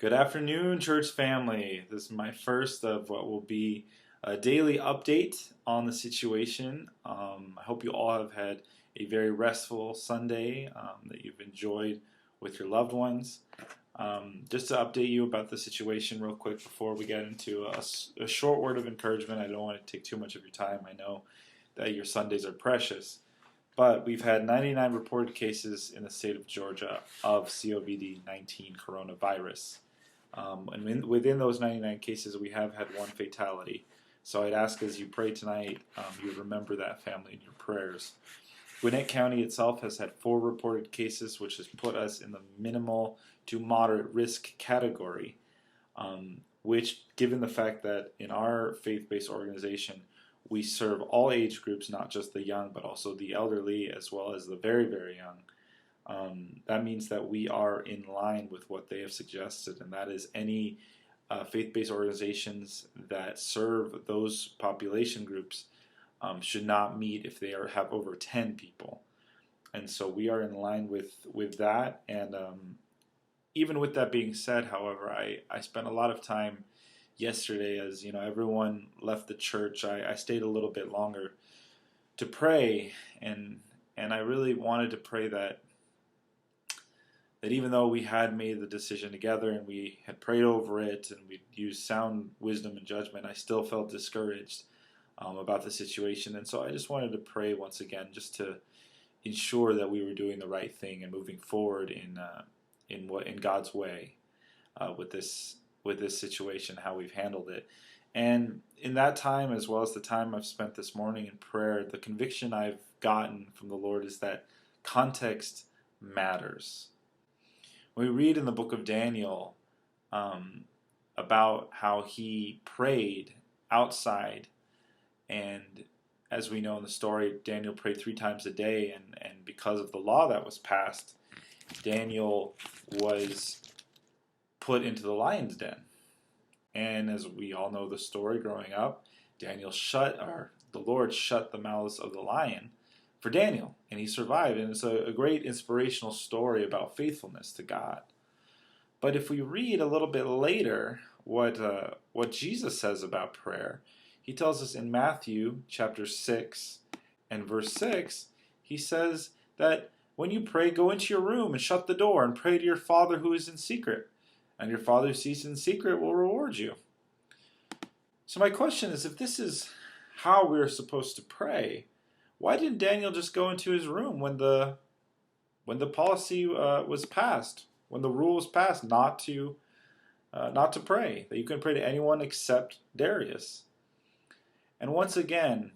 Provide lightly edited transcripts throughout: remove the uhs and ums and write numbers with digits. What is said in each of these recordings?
Good afternoon, church family. This is my first of what will be a daily update on the situation. I hope you all have had a very restful Sunday that you've enjoyed with your loved ones. Just to update you about the situation real quick before we get into a short word of encouragement. I don't want to take too much of your time. I know that your Sundays are precious. But we've had 99 reported cases in the state of Georgia of COVID-19 coronavirus. And within those 99 cases, we have had one fatality. So I'd ask as you pray tonight, you remember that family in your prayers. Gwinnett County itself has had 4 reported cases, which has put us in the minimal to moderate risk category, which, given the fact that in our faith-based organization, we serve all age groups, not just the young, but also the elderly, as well as the very, very young. That means that we are in line with what they have suggested, and that is any faith-based organizations that serve those population groups should not meet if they have over 10 people. And so we are in line with that. And even with that being said, however, I spent a lot of time yesterday as everyone left the church. I stayed a little bit longer to pray, and I really wanted to pray that even though we had made the decision together and we had prayed over it and we used sound wisdom and judgment, I still felt discouraged about the situation. And so I just wanted to pray once again, just to ensure that we were doing the right thing and moving forward in God's way with this situation, how we've handled it. And in that time, as well as the time I've spent this morning in prayer, the conviction I've gotten from the Lord is that context matters. We read in the book of Daniel about how he prayed outside, and as we know in the story, Daniel prayed 3 times a day, and because of the law that was passed, Daniel was put into the lion's den. And as we all know the story growing up, the Lord shut the mouths of the lion for Daniel, and he survived. And it's a great inspirational story about faithfulness to God. But if we read a little bit later what Jesus says about prayer, he tells us in Matthew chapter 6 and verse 6, he says that when you pray, go into your room and shut the door and pray to your Father who is in secret, and your Father who sees in secret will reward you. So my question is, if this is how we're supposed to pray, why didn't Daniel just go into his room when the policy was passed, when the rule was passed not to pray, that you couldn't pray to anyone except Darius? And once again,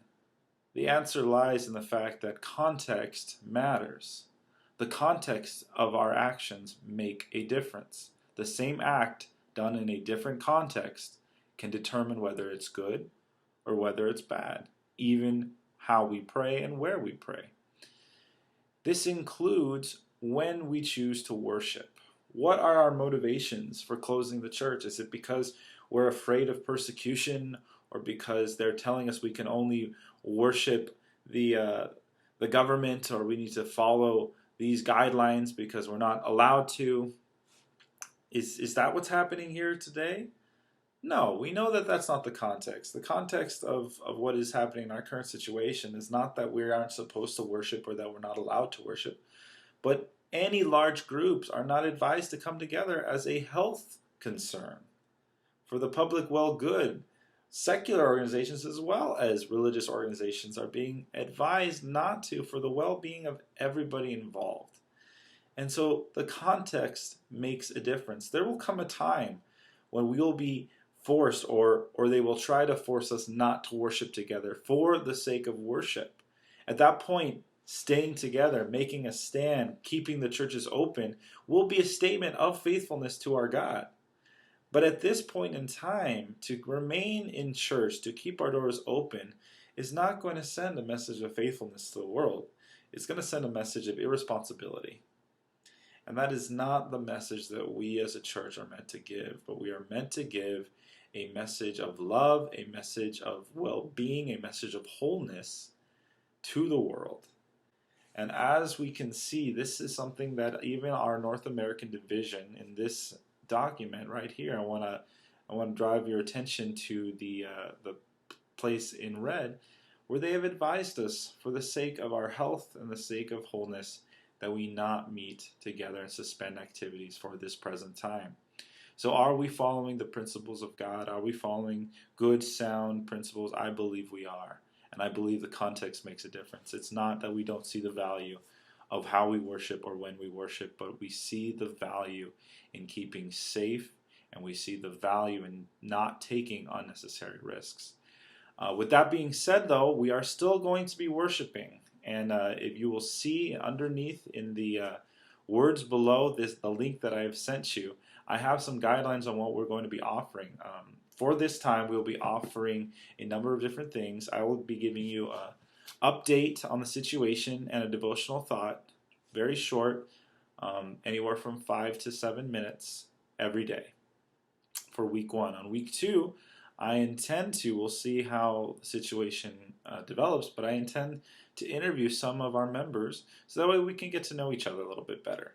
the answer lies in the fact that context matters. The context of our actions make a difference. The same act done in a different context can determine whether it's good or whether it's bad, even how we pray and where we pray. This includes when we choose to worship. What are our motivations for closing the church? Is it because we're afraid of persecution, or because they're telling us we can only worship the government, or we need to follow these guidelines because we're not allowed to? Is that what's happening here today? No, we know that that's not the context. The context of what is happening in our current situation is not that we aren't supposed to worship or that we're not allowed to worship, but any large groups are not advised to come together as a health concern for the public well-good. Secular organizations as well as religious organizations are being advised not to, for the well-being of everybody involved. And so the context makes a difference. There will come a time when we will be forced, or they will try to force us not to worship together for the sake of worship. At that point, staying together, making a stand, keeping the churches open will be a statement of faithfulness to our God. But at this point in time, to remain in church, to keep our doors open, is not going to send a message of faithfulness to the world. It's going to send a message of irresponsibility. And that is not the message that we as a church are meant to give, but we are meant to give a message of love, a message of well-being, a message of wholeness to the world. And as we can see, this is something that even our North American division in this document right here. I want to drive your attention to the place in red, where they have advised us, for the sake of our health and the sake of wholeness, that we not meet together and suspend activities for this present time. So are we following the principles of God? Are we following good, sound principles? I believe we are. And I believe the context makes a difference. It's not that we don't see the value of how we worship or when we worship, but we see the value in keeping safe, and we see the value in not taking unnecessary risks. With that being said, though, we are still going to be worshiping. And if you will see underneath in the words below the link that I have sent you, I have some guidelines on what we're going to be offering. For this time, we'll be offering a number of different things. I will be giving you an update on the situation and a devotional thought, very short, anywhere from 5 to 7 minutes every day for week 1. On week 2, I intend to, we'll see how the situation develops, but I intend to interview some of our members so that way we can get to know each other a little bit better.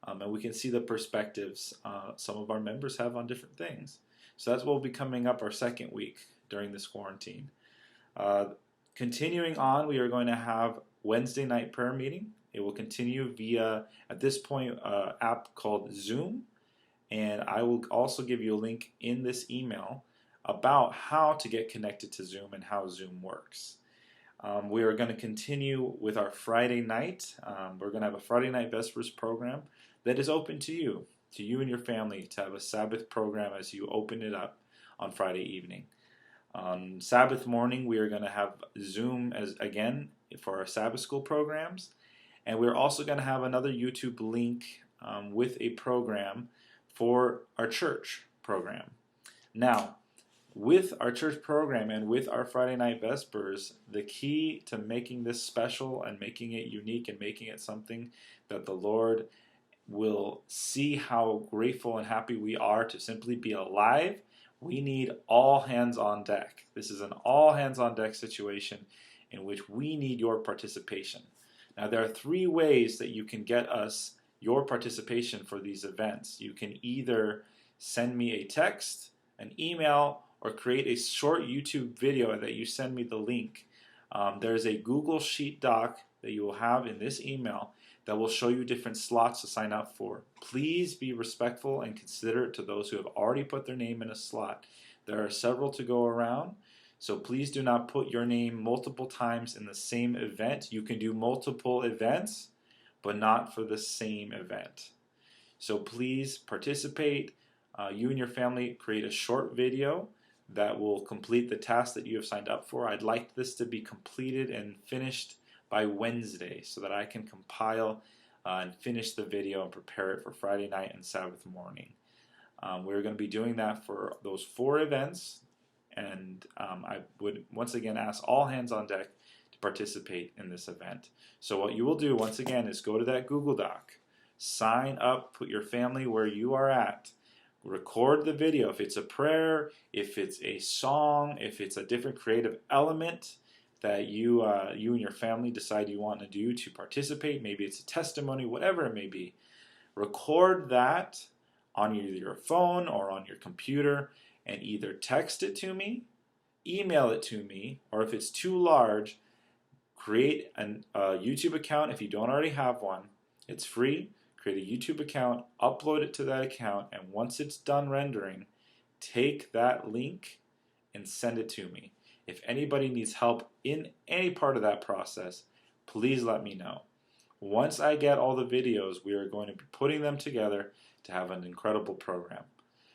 And we can see the perspectives some of our members have on different things. So that's what will be coming up our second week during this quarantine. Continuing on, we are going to have Wednesday night prayer meeting. It will continue via, at this point, app called Zoom. And I will also give you a link in this email about how to get connected to Zoom and how Zoom works. We are going to continue with our Friday night. We're going to have a Friday night Vespers program that is open to you and your family, to have a Sabbath program as you open it up on Friday evening. On Sabbath morning, we are going to have Zoom again for our Sabbath school programs. And we're also going to have another YouTube link with a program for our church program. Now, with our church program and with our Friday night Vespers, the key to making this special and making it unique and making it something that the Lord will see how grateful and happy we are to simply be alive, we need all hands on deck. This is an all hands on deck situation in which we need your participation. Now, there are 3 ways that you can get us your participation for these events. You can either send me a text, an email, or create a short YouTube video that you send me the link. There's a Google Sheet doc that you will have in this email that will show you different slots to sign up for. Please be respectful and considerate to those who have already put their name in a slot. There are several to go around, so please do not put your name multiple times in the same event. You can do multiple events, but not for the same event. So please participate. You and your family create a short video that will complete the task that you have signed up for. I'd like this to be completed and finished by Wednesday so that I can compile and finish the video and prepare it for Friday night and Sabbath morning. We're going to be doing that for those 4 events, and I would once again ask all hands on deck to participate in this event. So what you will do once again is go to that Google Doc, sign up, put your family where you are at, record the video. If it's a prayer, if it's a song, if it's a different creative element that you and your family decide you want to do to participate, maybe it's a testimony, whatever it may be, record that on either your phone or on your computer and either text it to me, email it to me, or if it's too large, create a YouTube account if you don't already have one. It's free. Create a YouTube account, upload it to that account, and once it's done rendering, take that link and send it to me. If anybody needs help in any part of that process, please let me know. Once I get all the videos, we are going to be putting them together to have an incredible program.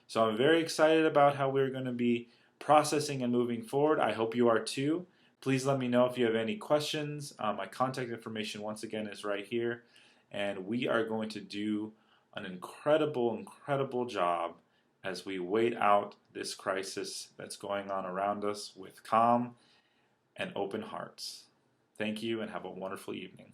So I'm very excited about how we're going to be processing and moving forward. I hope you are too. Please let me know if you have any questions. My contact information once again is right here. And we are going to do an incredible job as we wait out this crisis that's going on around us with calm and open hearts. Thank you and have a wonderful evening.